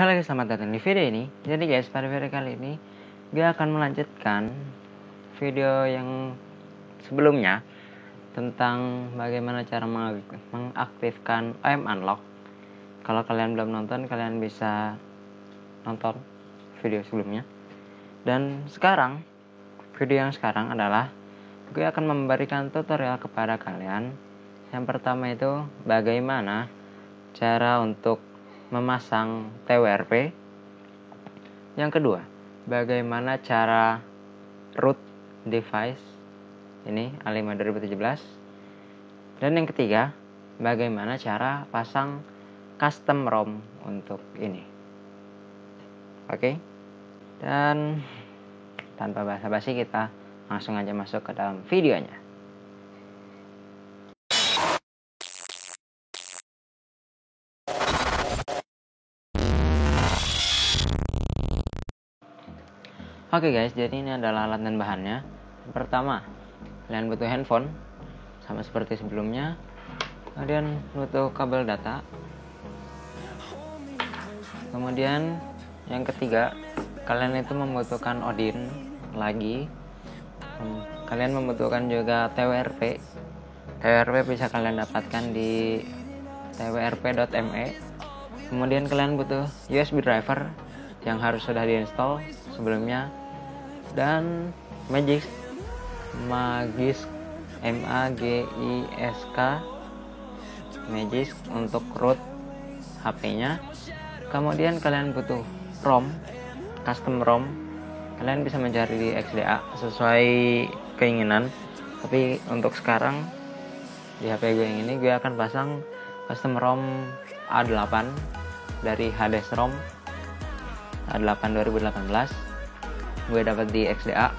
Halo guys, selamat datang di video ini. Jadi guys, pada video kali ini gue akan melanjutkan video yang sebelumnya tentang bagaimana cara mengaktifkan OM Unlock. Kalau kalian belum nonton, kalian bisa nonton video sebelumnya. Dan sekarang, video yang sekarang adalah gue akan memberikan tutorial kepada kalian. Yang pertama itu bagaimana cara untuk memasang TWRP. Yang kedua, bagaimana cara root device ini A5 2017. Dan yang ketiga, bagaimana cara pasang custom ROM untuk ini. Oke. Dan tanpa basa-basi kita langsung aja masuk ke dalam videonya. Oke guys, jadi ini adalah alat dan bahannya. Pertama, kalian butuh handphone sama seperti sebelumnya. Kemudian butuh kabel data. Kemudian yang ketiga, kalian itu membutuhkan Odin lagi. Kalian membutuhkan juga TWRP. TWRP bisa kalian dapatkan di twrp.me. Kemudian kalian butuh USB driver yang harus sudah diinstal sebelumnya. Dan Magisk Magisk untuk root HP-nya. Kemudian kalian butuh ROM, custom ROM. Kalian bisa mencari di XDA sesuai keinginan. Tapi untuk sekarang di HP gue yang ini, gue akan pasang custom ROM A8 dari Hades-ROM A8 2018. Gue dapat di XDA.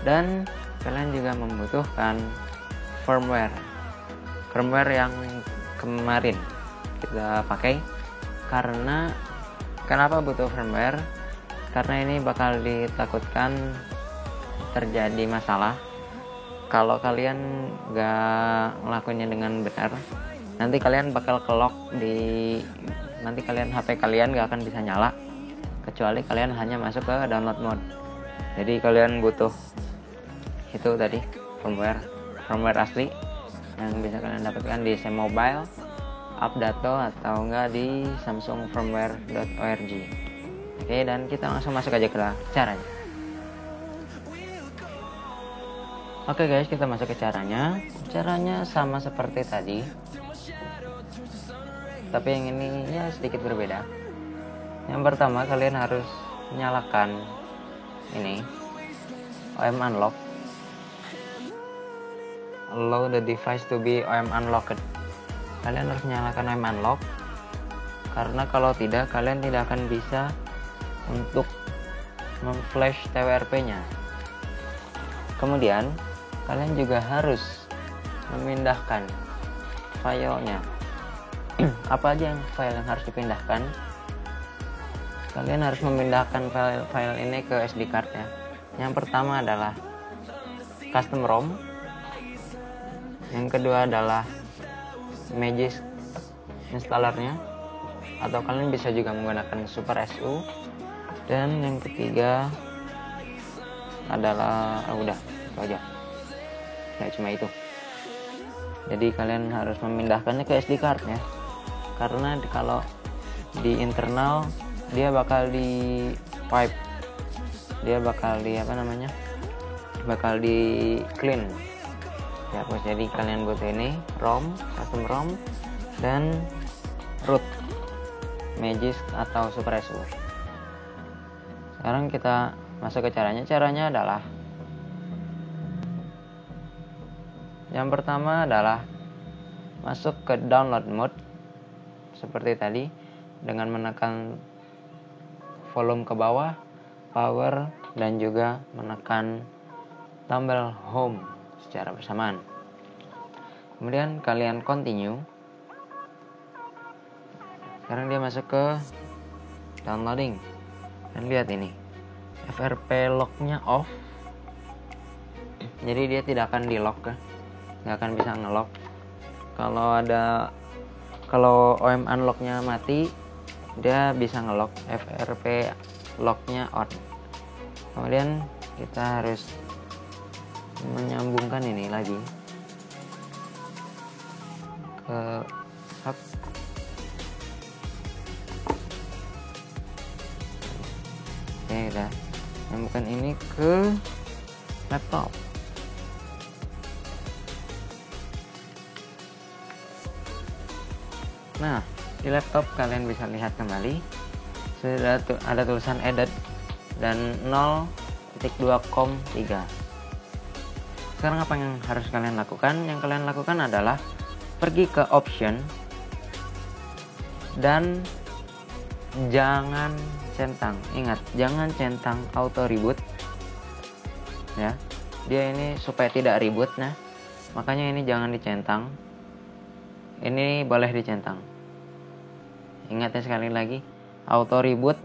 Dan kalian juga membutuhkan firmware yang kemarin kita pakai. Kenapa butuh firmware? Karena ini bakal ditakutkan terjadi masalah kalau kalian gak ngelakuinnya dengan benar. Nanti kalian bakal kelok nanti HP kalian gak akan bisa nyala kecuali kalian hanya masuk ke download mode. Jadi kalian butuh itu tadi firmware asli yang bisa kalian dapatkan di Mobile, Updato atau enggak di samsungfirmware.org. Oke, dan kita langsung masuk aja ke caranya. Oke guys, kita masuk ke caranya. Caranya sama seperti tadi, tapi yang ini ya sedikit berbeda. Yang pertama, kalian harus menyalakan ini OM Unlock. Allow the device to be OM Unlocked. Kalian harus menyalakan OM Unlock, karena kalau tidak, kalian tidak akan bisa untuk memflash TWRP-nya. Kemudian kalian juga harus memindahkan filenya. Apa aja file yang harus dipindahkan? Kalian harus memindahkan file ini ke SD card ya. Yang pertama adalah custom ROM. Yang kedua adalah Magisk installernya, atau kalian bisa juga menggunakan Super SU. Dan yang ketiga adalah udah itu aja. Nggak cuma itu. Jadi kalian harus memindahkannya ke SD card ya. Karena kalau di internal dia bakal di wipe, dia bakal di clean ya bos. Jadi kalian butuh ini ROM, custom ROM, dan root Magisk atau Super SU. Sekarang kita masuk ke caranya adalah yang pertama adalah masuk ke download mode seperti tadi dengan menekan volume ke bawah, power, dan juga menekan tombol home secara bersamaan. Kemudian kalian continue. Sekarang dia masuk ke downloading. Dan lihat ini, FRP lock-nya off. Jadi dia tidak akan di lock ya. Nggak akan bisa nge-lock. Kalau OM Unlock-nya mati, dia bisa ngelock FRP locknya on. Kemudian kita harus menyambungkan ini lagi ke hub. Oke, udah nyambungkan ini ke laptop. Nah, di laptop kalian bisa lihat kembali sudah ada tulisan added dan 0.2.3. Sekarang apa yang harus kalian lakukan? Yang kalian lakukan adalah pergi ke option dan jangan centang. Ingat, jangan centang auto reboot ya. Dia ini supaya tidak ribut, nah makanya ini jangan dicentang. Ini boleh dicentang. Ingat ya, sekali lagi, auto reboot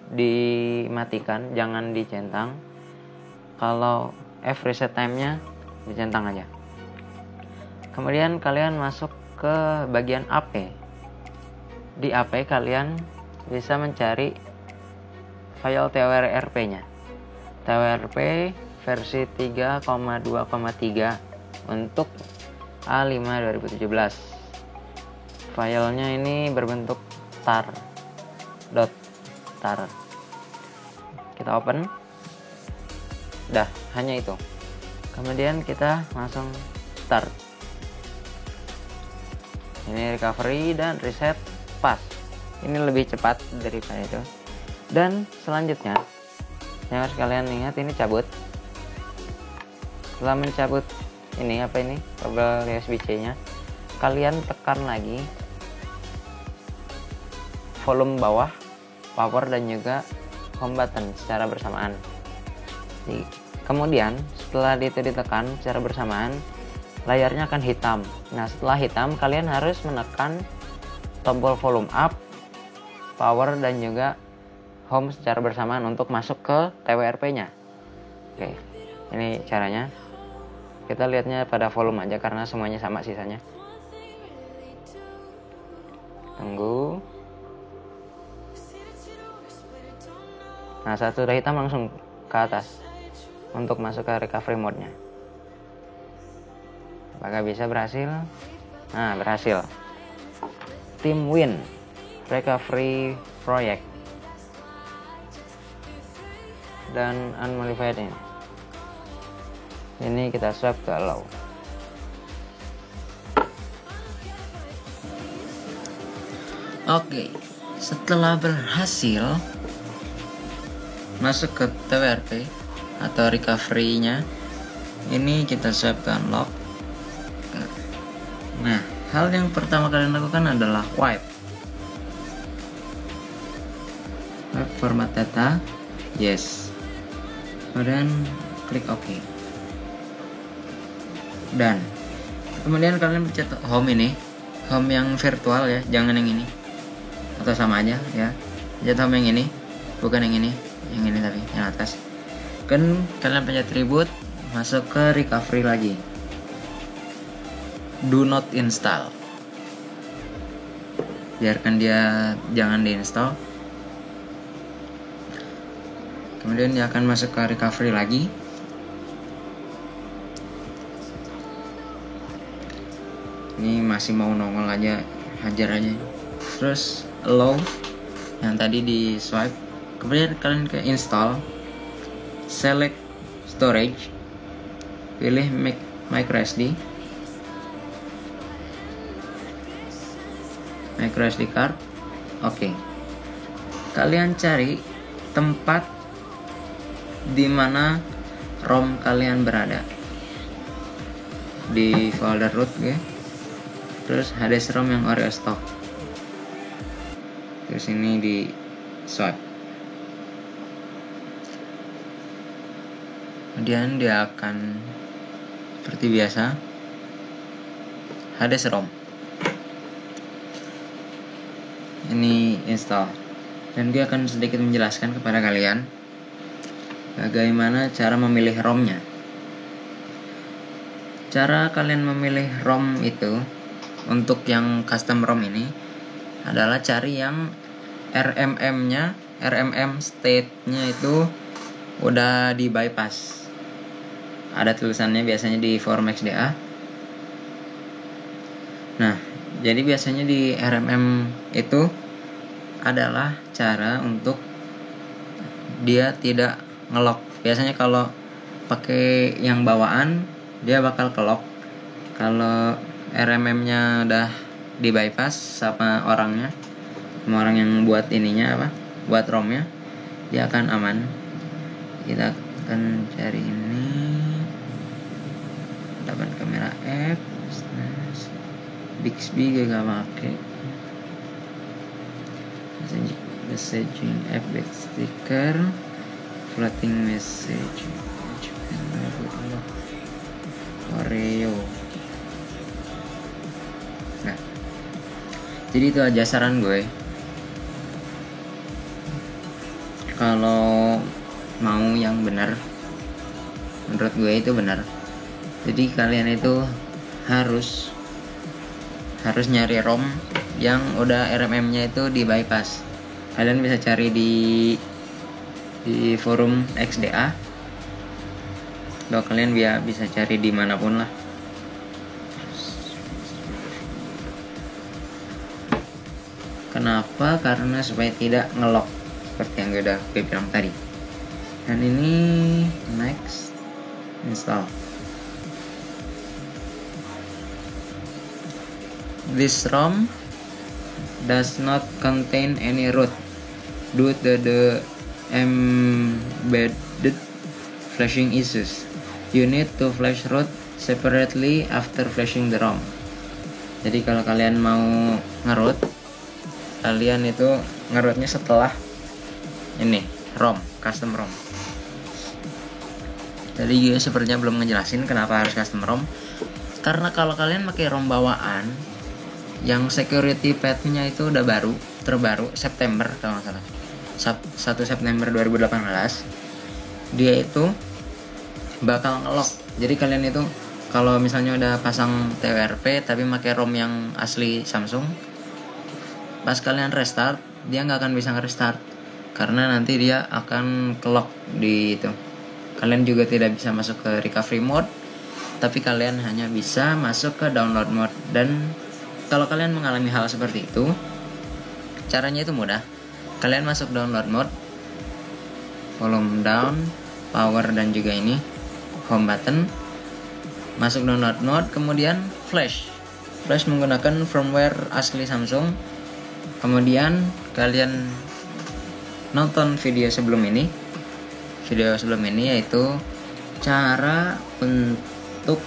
dimatikan, jangan dicentang. Kalau F reset time-nya dicentang aja. Kemudian kalian masuk ke bagian AP. Di AP kalian bisa mencari file TWRP-nya. TWRP versi 3,2,3 untuk A5 2017. Filenya ini berbentuk tar. Kita open. Dah, hanya itu. Kemudian kita langsung start. Ini recovery dan reset pas. Ini lebih cepat daripada itu. Dan selanjutnya yang harus kalian ingat, ini cabut. Setelah mencabut ini kabel USB-C-nya, kalian tekan lagi volume bawah, power dan juga home button secara bersamaan. Kemudian setelah itu ditekan secara bersamaan, layarnya akan hitam. Nah, setelah hitam kalian harus menekan tombol volume up, power dan juga home secara bersamaan untuk masuk ke TWRP-nya. Oke, ini caranya. Kita lihatnya pada volume aja karena semuanya sama sisanya. Tunggu. Nah, saat sudah hitam langsung ke atas untuk masuk ke recovery mode-nya. Apakah bisa berhasil? Nah, berhasil. Team win recovery project dan unmodified ini kita swap ke allow. Oke, setelah berhasil masuk ke TWRP atau recovery-nya, ini kita swap ke unlock. Nah, hal yang pertama kalian lakukan adalah wipe format data, yes. Kemudian klik OK. Dan kemudian kalian pencet home ini, home yang virtual ya, jangan yang ini. Atau sama aja ya. Pencet home yang ini, bukan yang ini tapi yang atas. Kan kalian pencet reboot, masuk ke recovery lagi. Do not install. Biarkan dia jangan diinstal. Kemudian dia akan masuk ke recovery lagi. Ini masih mau nongol aja, hajar aja. Terus allow yang tadi di swipe. Kemudian kalian ke install, select storage, pilih microSD card. Oke. Kalian cari tempat di mana ROM kalian berada di folder root ya. Terus HDS ROM yang Oreo stock. Terus ini di swipe. Kemudian dia akan seperti biasa HDS ROM. Ini install. Dan dia akan sedikit menjelaskan kepada kalian bagaimana cara memilih ROM-nya. Cara kalian memilih ROM itu untuk yang custom ROM ini adalah cari yang RMM state-nya itu udah di bypass. Ada tulisannya biasanya di forum XDA. Nah, jadi biasanya di RMM itu adalah cara untuk dia tidak ngelock. Biasanya kalau pakai yang bawaan dia bakal kelock. Kalau RMM-nya udah di bypass sama orangnya, sama orang yang buat ininya buat ROM-nya, dia akan aman. Kita akan cari ini, dapat kamera app, Bixby gak pake, messaging app with sticker, floating message, Oreo. Nah, jadi itu aja saran gue. Kalau mau yang benar, menurut gue itu benar. Jadi kalian itu harus nyari ROM yang udah RMM-nya itu di bypass. Kalian bisa cari di forum XDA. Atau kalian bisa cari dimanapun lah. Kenapa? Karena supaya tidak ngelock seperti yang gue bilang tadi. Dan ini next, install. This ROM does not contain any root due to the embedded flashing issues. You need to flash root separately after flashing the ROM. Jadi kalau kalian mau ngeroot, kalian itu ngerootnya setelah ini ROM, custom ROM. Tadi gue sepertinya belum ngejelasin kenapa harus custom ROM. Karena kalau kalian pakai ROM bawaan, yang security patch-nya itu udah terbaru September kalau nggak salah, 1 September 2018, dia itu bakal ngelock. Jadi kalian itu kalau misalnya udah pasang TWRP tapi pakai ROM yang asli Samsung, pas kalian restart dia nggak akan bisa nge-restart karena nanti dia akan kelock di itu. Kalian juga tidak bisa masuk ke recovery mode, tapi kalian hanya bisa masuk ke download mode. Dan kalau kalian mengalami hal seperti itu, caranya itu mudah. Kalian masuk download mode, volume down, power, dan juga ini home button. Masuk download mode, kemudian flash menggunakan firmware asli Samsung. Kemudian kalian nonton video sebelum ini yaitu cara untuk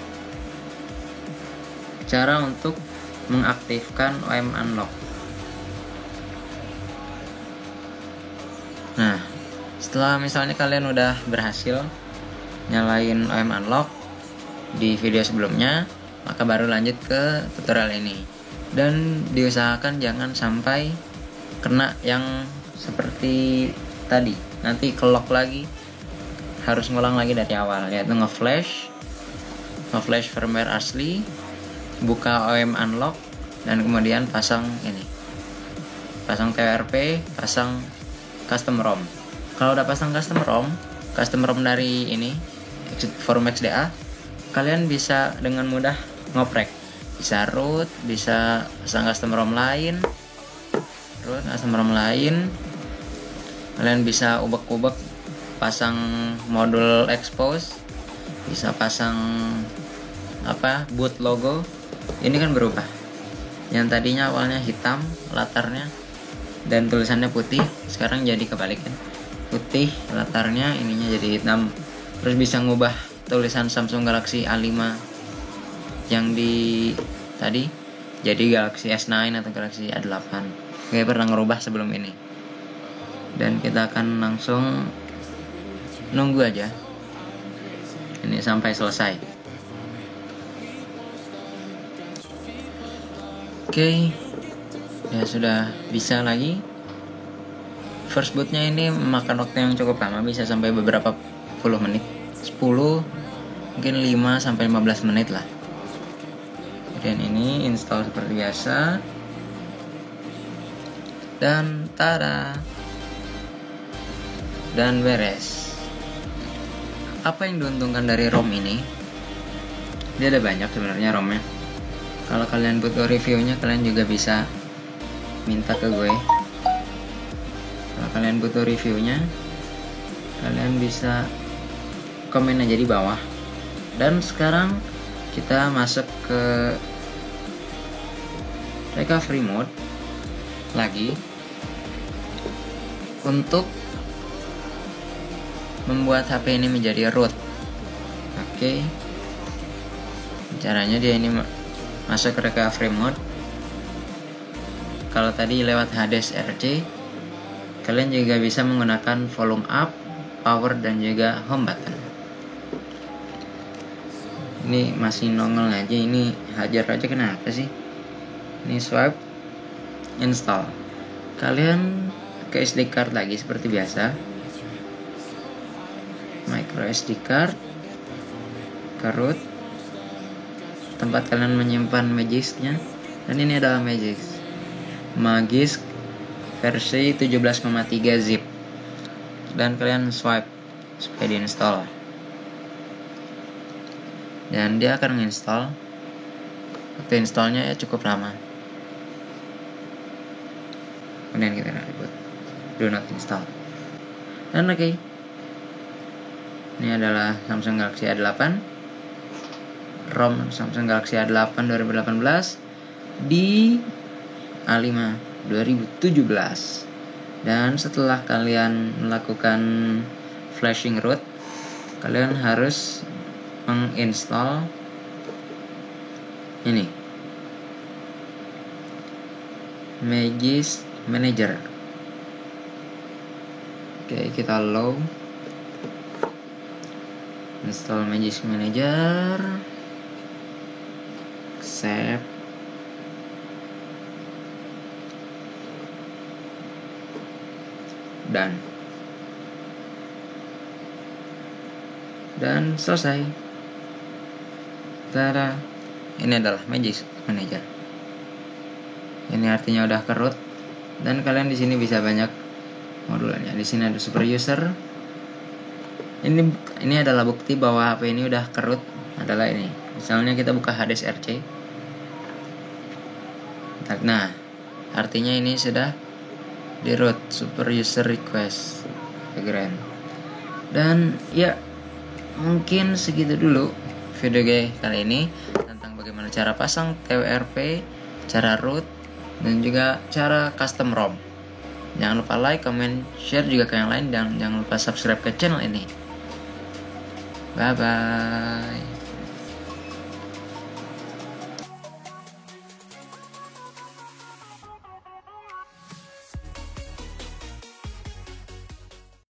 mengaktifkan OEM Unlock. Nah, setelah misalnya kalian udah berhasil nyalain OEM Unlock di video sebelumnya, maka baru lanjut ke tutorial ini. Dan diusahakan jangan sampai kena yang seperti tadi, nanti kelock lagi, harus ngulang lagi dari awal, yaitu nge-flash firmware asli, buka OEM Unlock, dan kemudian pasang TWRP, pasang custom ROM. Kalau udah pasang custom ROM dari ini forum XDA, kalian bisa dengan mudah ngoprek, bisa root, bisa pasang custom ROM lain, kalian bisa ubek-ubek, pasang modul expose, bisa pasang boot logo. Ini kan berubah, yang tadinya awalnya hitam latarnya dan tulisannya putih, sekarang jadi kebalikan, putih latarnya, ininya jadi hitam. Terus bisa ngubah tulisan Samsung Galaxy A5 yang di tadi jadi Galaxy S9 atau Galaxy A8. Kayak pernah ngerubah sebelum ini. Dan kita akan langsung nunggu aja ini sampai selesai. Oke, ya sudah bisa lagi. First bootnya ini memakan waktu yang cukup lama, bisa sampai beberapa puluh menit, 10 mungkin 5-15 menit lah. Kemudian ini install seperti biasa. dan tada, dan beres. Apa yang diuntungkan dari ROM ini? Dia ada banyak sebenarnya ROM-nya. Kalau kalian butuh reviewnya, kalian juga bisa minta ke gue. Kalau kalian butuh reviewnya, kalian bisa komen aja di bawah. Dan sekarang kita masuk ke recovery mode lagi untuk membuat HP ini menjadi root. Oke. Caranya dia ini masuk ke recovery mode. Kalau tadi lewat HDSRC, kalian juga bisa menggunakan volume up, power, dan juga home button. Ini masih nongol aja, ini hajar aja, kenapa sih? Ini swipe, install. Kalian ke SD card lagi seperti biasa, micro SD card, ke root, tempat kalian menyimpan Magisk-nya, dan ini adalah Magisk versi 17,3 zip, dan kalian swipe supaya diinstal, dan dia akan menginstal. Waktu installnya ya cukup lama, kemudian kita reboot, do not install, dan oke. Ini adalah Samsung Galaxy A8, ROM Samsung Galaxy A8 2018 di A5 2017. Dan setelah kalian melakukan flashing root, kalian harus menginstal ini Magisk Manager. Oke, kita low, install Magisk Manager, accept, dan selesai. Tada, ini adalah Magisk Manager. Ini artinya udah ke root, dan kalian di sini bisa banyak modulnya. Di sini ada super user. Ini adalah bukti bahwa HP ini udah ke root, adalah ini. Misalnya kita buka HDSRC. Nah, artinya ini sudah di root, super user request. Keren. Dan ya, mungkin segitu dulu video gue kali ini tentang bagaimana cara pasang TWRP, cara root, dan juga cara custom ROM. Jangan lupa like, comment, share juga ke yang lain, dan jangan lupa subscribe ke channel ini. Bye bye.